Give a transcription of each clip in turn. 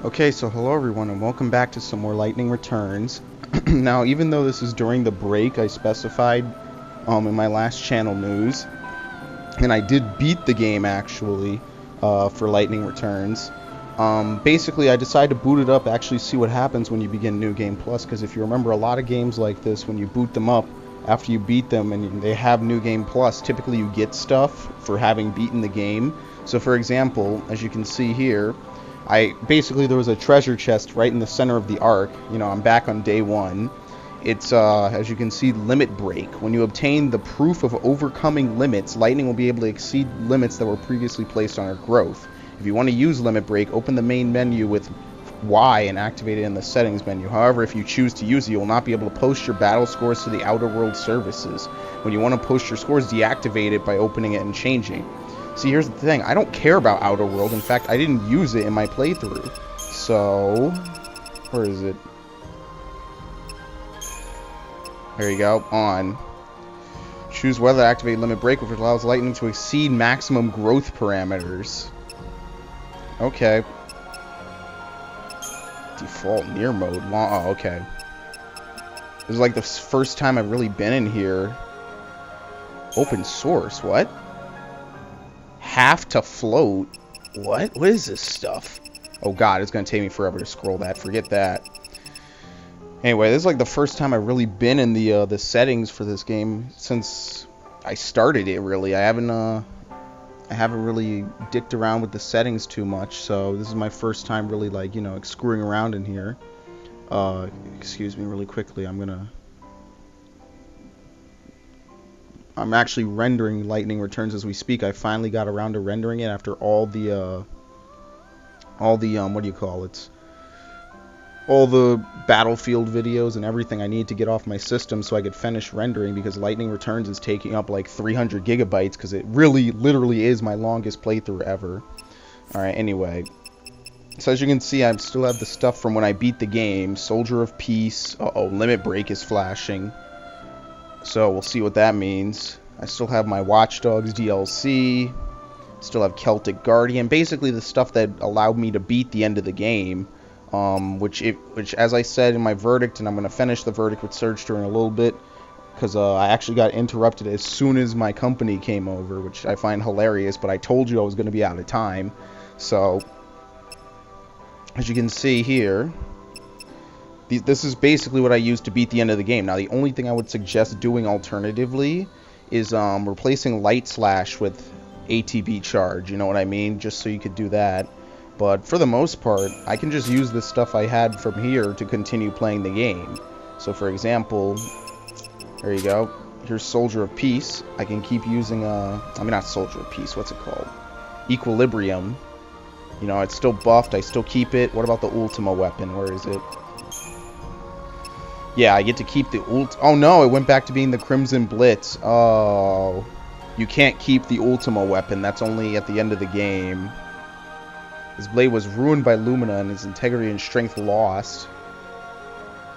Okay, so hello everyone and welcome back to some more Lightning Returns. Now, even though this is during the break I specified in my last channel news, and I did beat the game actually for Lightning Returns, basically I decided to boot it up, actually see what happens when you begin New Game Plus, because if you remember a lot of games like this, when you boot them up, after you beat them and they have New Game Plus, typically you get stuff for having beaten the game. So for example, as you can see here, there was a treasure chest right in the center of the arc. You know, I'm back on day one. It's, as you can see, limit break. When you obtain the proof of overcoming limits, Lightning will be able to exceed limits that were previously placed on our growth. If you want to use limit break, open the main menu with Y and activate it in the settings menu. However, if you choose to use it, you will not be able to post your battle scores to the Outer World services. When you want to post your scores, deactivate it by opening it and changing. See, here's the thing. I don't care about Outer World. In fact, I didn't use it in my playthrough. So, where is it? There you go. On. Choose whether to activate Limit Break, which allows Lightning to exceed maximum growth parameters. Okay. Default near mode. Oh, okay. This is like the first time I've really been in here. Open source. What? Have to float? What is this stuff? Oh god, it's gonna take me forever to scroll that. Forget that. Anyway, this is like the first time I've really been in the settings for this game since I started it. Really, I haven't really dicked around with the settings too much. So this is my first time really, like, you know, screwing around in here. Excuse me, really quickly. I'm actually rendering Lightning Returns as we speak. I finally got around to rendering it after all the what do you call it? All the Battlefield videos and everything I need to get off my system so I could finish rendering, because Lightning Returns is taking up like 300 gigabytes because it really, literally is my longest playthrough ever. Alright, anyway. So as you can see, I still have the stuff from when I beat the game. Soldier of Peace. Uh-oh, Limit Break is flashing. So we'll see what that means. I still have my Watch Dogs DLC. Still have Celtic Guardian. Basically the stuff that allowed me to beat the end of the game. Which as I said in my verdict, and I'm going to finish the verdict with Surge during a little bit, because I actually got interrupted as soon as my company came over, which I find hilarious, but I told you I was going to be out of time. So, as you can see here, this is basically what I used to beat the end of the game. Now, the only thing I would suggest doing alternatively is replacing Light Slash with ATB Charge, you know what I mean? Just so you could do that. But for the most part, I can just use the stuff I had from here to continue playing the game. So for example, there you go. Here's Soldier of Peace. I can keep using, not Soldier of Peace, what's it called? Equilibrium. You know, it's still buffed, I still keep it. What about the Ultima weapon? Where is it? Yeah, I get to keep the oh no, it went back to being the Crimson Blitz. Oh. You can't keep the Ultima weapon, that's only at the end of the game. His blade was ruined by Lumina and his integrity and strength lost.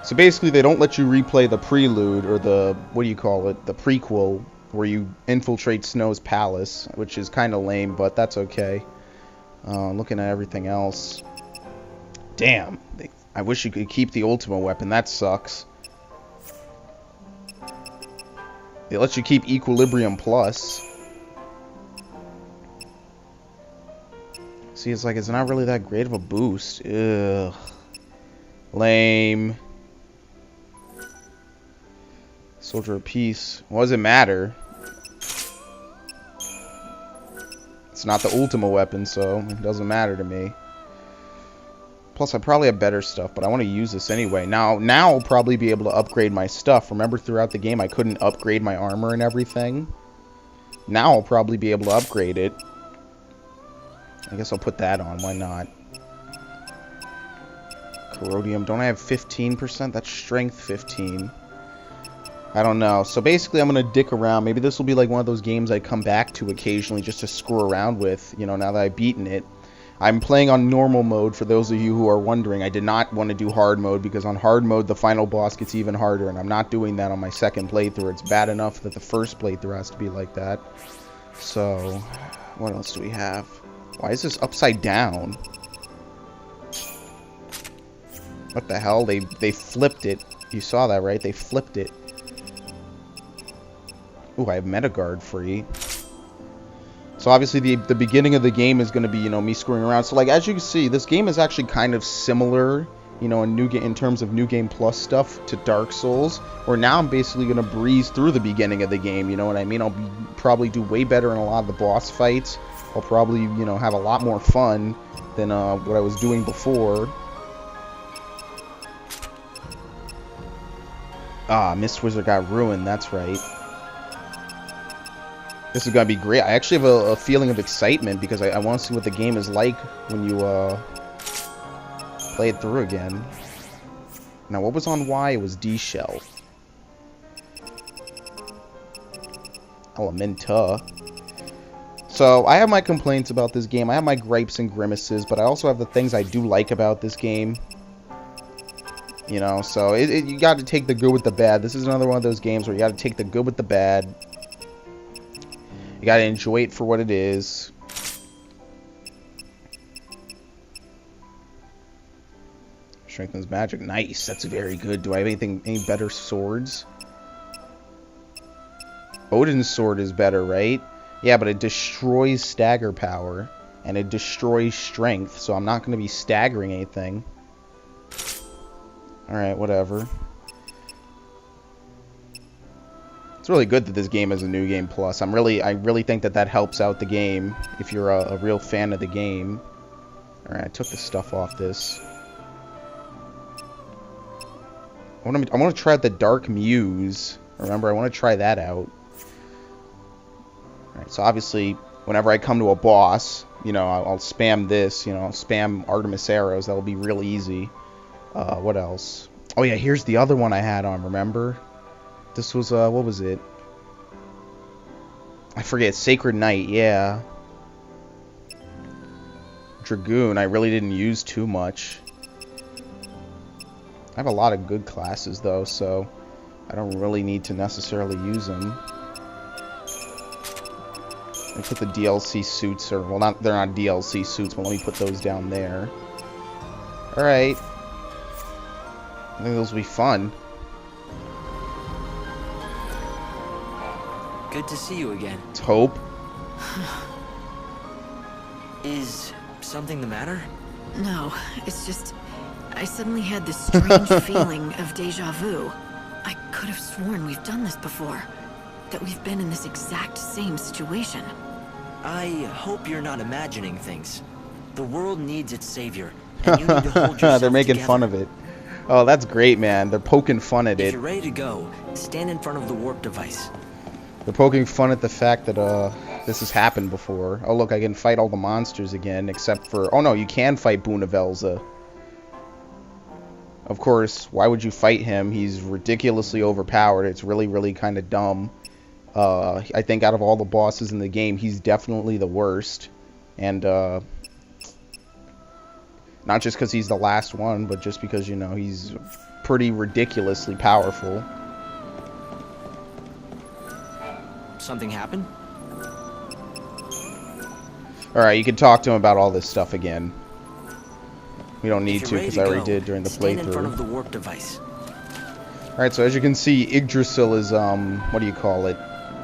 So basically they don't let you replay the prelude, or the, what do you call it, the prequel, where you infiltrate Snow's palace, which is kind of lame, but that's okay. Looking at everything else. Damn, I wish you could keep the Ultima weapon, that sucks. They let you keep Equilibrium Plus. See, it's like, it's not really that great of a boost. Ugh. Lame. Soldier of Peace. What does it matter? It's not the Ultima weapon, so it doesn't matter to me. Plus, I probably have better stuff, but I want to use this anyway. Now I'll probably be able to upgrade my stuff. Remember, throughout the game, I couldn't upgrade my armor and everything? Now I'll probably be able to upgrade it. I guess I'll put that on. Why not? Corrodium. Don't I have 15%? That's strength 15. I don't know. So basically, I'm going to dick around. Maybe this will be like one of those games I come back to occasionally just to screw around with, you know, now that I've beaten it. I'm playing on normal mode, for those of you who are wondering. I did not want to do hard mode, because on hard mode, the final boss gets even harder, and I'm not doing that on my second playthrough. It's bad enough that the first playthrough has to be like that. So, what else do we have? Why is this upside down? What the hell? They flipped it. You saw that, right? They flipped it. Ooh, I have Metaguard free. So obviously the beginning of the game is going to be, you know, me screwing around. So like as you can see, this game is actually kind of similar, you know, in terms of New Game Plus stuff to Dark Souls, where now I'm basically going to breeze through the beginning of the game, you know what I mean? I'll probably do way better in a lot of the boss fights. I'll probably, you know, have a lot more fun than what I was doing before. Ah, Mist Wizard got ruined, that's right. This is going to be great. I actually have a feeling of excitement because I want to see what the game is like when you play it through again. Now, what was on Y? It was D-Shell. Elementa. So, I have my complaints about this game. I have my gripes and grimaces, but I also have the things I do like about this game. You know, so you got to take the good with the bad. This is another one of those games where you got to take the good with the bad. You gotta enjoy it for what it is. Strengthens magic. Nice. That's very good. Do I have any better swords? Odin's sword is better, right? Yeah, but it destroys stagger power. And it destroys strength. So I'm not going to be staggering anything. Alright, whatever. It's really good that this game is a New Game Plus. I really think that helps out the game if you're a real fan of the game. Alright, I took the stuff off this. I want to try out the Dark Muse. Remember, I want to try that out. Alright, so obviously, whenever I come to a boss, you know, I'll spam this, you know, I'll spam Artemis Arrows. That'll be real easy. What else? Oh yeah, here's the other one I had on, remember? This was, what was it? I forget. Sacred Knight, yeah. Dragoon, I really didn't use too much. I have a lot of good classes, though, so I don't really need to necessarily use them. I put the DLC suits, or, well, they're not DLC suits, but let me put those down there. Alright. I think those will be fun. Good to see you again. It's Hope. Is something the matter? No, it's just... I suddenly had this strange feeling of deja vu. I could have sworn we've done this before. That we've been in this exact same situation. I hope you're not imagining things. The world needs its savior, and you need to hold yourself They're making together. fun of it. Oh, that's great, man. They're poking fun at If it. you're ready to go, stand in front of the warp device. They're poking fun at the fact that this has happened before. Oh, look, I can fight all the monsters again, except for... Oh, no, you can fight Bunavelza. Of course, why would you fight him? He's ridiculously overpowered. It's really, really kind of dumb. I think out of all the bosses in the game, he's definitely the worst. And, not just because he's the last one, but just because, you know, he's pretty ridiculously powerful. Something happened? Alright, you can talk to him about all this stuff again. We don't need to, because I already did during the stand in front of playthrough. the warp device. Alright, so as you can see, Yggdrasil is, what do you call it?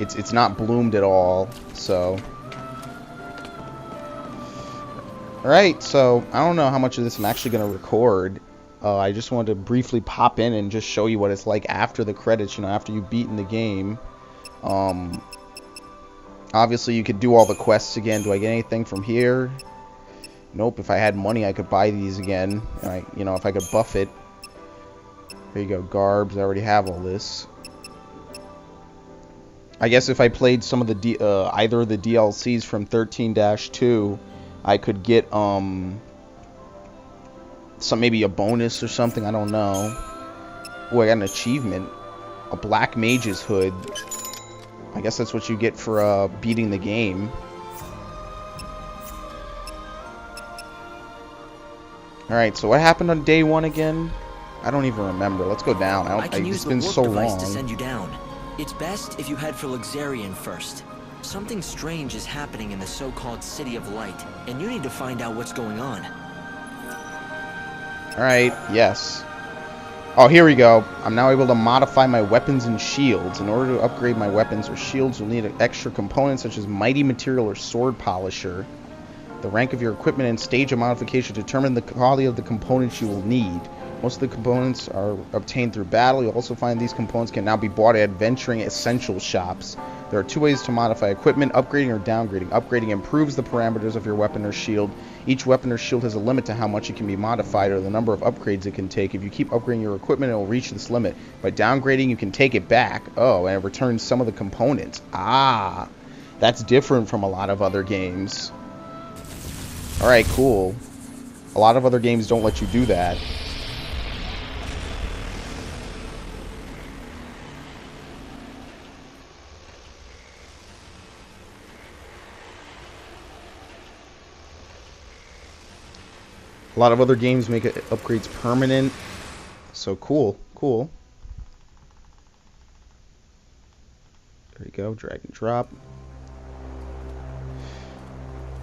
It's not bloomed at all, so... Alright, so I don't know how much of this I'm actually going to record. I just wanted to briefly pop in and just show you what it's like after the credits, you know, after you've beaten the game. Obviously you could do all the quests again. Do I get anything from here? Nope. If I had money, I could buy these again. You know, if I could buff it. There you go, Garbs. I already have all this. I guess if I played some of the either of the DLCs from 13-2, I could get maybe a bonus or something. I don't know. Oh, I got an achievement. A Black Mage's Hood. I guess that's what you get for beating the game. Alright, so what happened on day 1 again? I don't even remember. Let's go down. I can use It's the been warp so device long. to send you down. It's best if you head for Luxarian first. Something strange is happening in the so-called City of Light, and you need to find out what's going on. Alright, yes. Oh, here we go. I'm now able to modify my weapons and shields. In order to upgrade my weapons or shields, you'll need an extra component such as mighty material or sword polisher. The rank of your equipment and stage of modification determine the quality of the components you will need. Most of the components are obtained through battle. You'll also find these components can now be bought at adventuring essential shops. There are two ways to modify equipment, upgrading or downgrading. Upgrading improves the parameters of your weapon or shield. Each weapon or shield has a limit to how much it can be modified or the number of upgrades it can take. If you keep upgrading your equipment, it will reach this limit. By downgrading, you can take it back. Oh, and it returns some of the components. Ah, that's different from a lot of other games. Alright, cool. A lot of other games don't let you do that. A lot of other games make upgrades permanent. So cool, cool. There you go, drag and drop.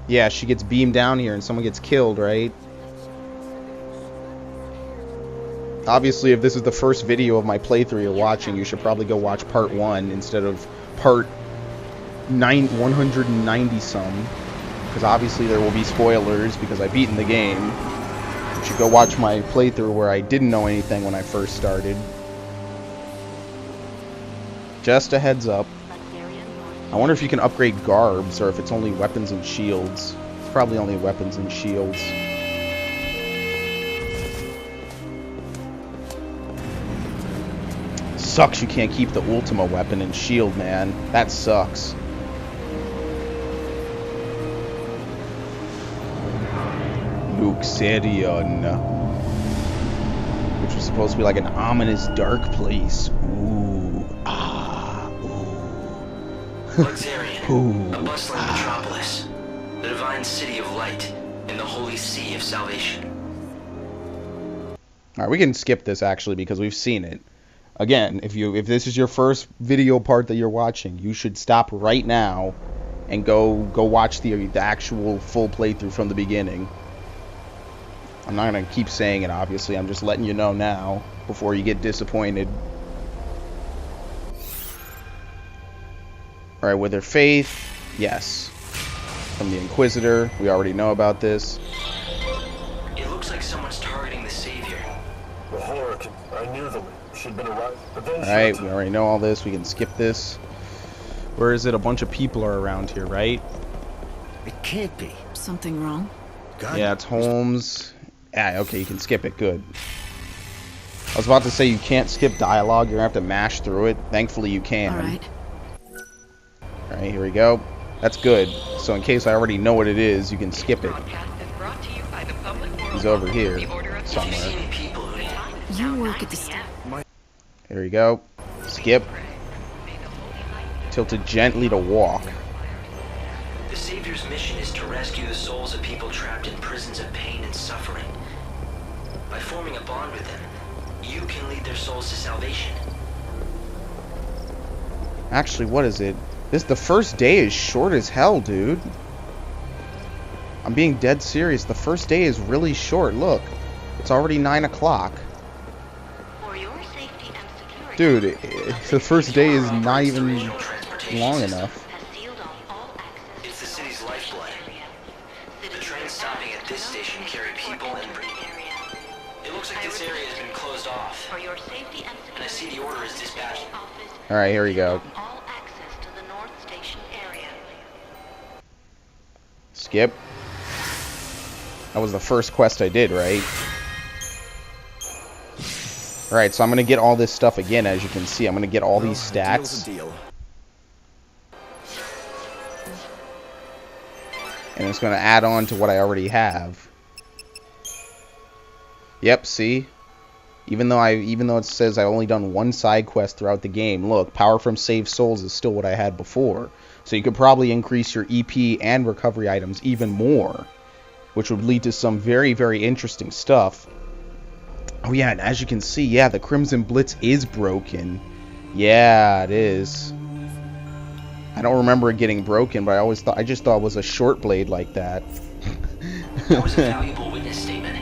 Yeah, she gets beamed down here and someone gets killed, right? Obviously, if this is the first video of my playthrough you're watching, you should probably go watch part 1 instead of part 190 some. Because obviously there will be spoilers because I've beaten the game. You should go watch my playthrough where I didn't know anything when I first started. Just a heads up. I wonder if you can upgrade garbs or if it's only weapons and shields. It's probably only weapons and shields. Sucks you can't keep the Ultima weapon and shield, man. That sucks. Luxerion, which was supposed to be like an ominous dark place. Ooh, ah, ooh. Luxerion, a bustling metropolis, the divine city of light, in the holy sea of salvation. Alright, we can skip this actually because we've seen it. Again, if this is your first video part that you're watching, you should stop right now and go watch the actual full playthrough from the beginning. I'm not going to keep saying it, obviously. I'm just letting you know now before you get disappointed. Alright, with her faith, yes. From the Inquisitor, we already know about this. It looks like someone's targeting the Savior. The horror, I knew them. Should been arrived. Alright, we already know all this. We can skip this. Where is it? A bunch of people are around here, right? It can't be. Something wrong? God. Yeah, it's Holmes. Yeah, okay, you can skip it. Good. I was about to say you can't skip dialogue. You're going to have to mash through it. Thankfully, you can. Alright. Alright, here we go. That's good. So in case I already know what it is, you can skip it. He's over here somewhere. You work at the There you go. Skip. Tilted gently to walk. The Savior's mission is to rescue the souls of people trapped in prisons of pain and suffering. By forming a bond with them, you can lead their souls to salvation. Actually, what is it? The first day is short as hell, dude. I'm being dead serious. The first day is really short. Look, it's already 9 o'clock. Dude, the first day is not even long enough. It's the city's lifeblood. The trains stopping at this station carry people and... It looks like this area has been closed off. And I see the order is dispatched. Alright, here we go. Skip. That was the first quest I did, right? Alright, so I'm going to get all this stuff again, as you can see. I'm going to get all these stats. And it's going to add on to what I already have. Yep, see? Even though it says I've only done one side quest throughout the game, look, power from saved souls is still what I had before. So you could probably increase your EP and recovery items even more, which would lead to some very, very interesting stuff. Oh yeah, and as you can see, yeah, the Crimson Blitz is broken. Yeah, it is. I don't remember it getting broken, but I just thought it was a short blade like that. That was a valuable witness statement.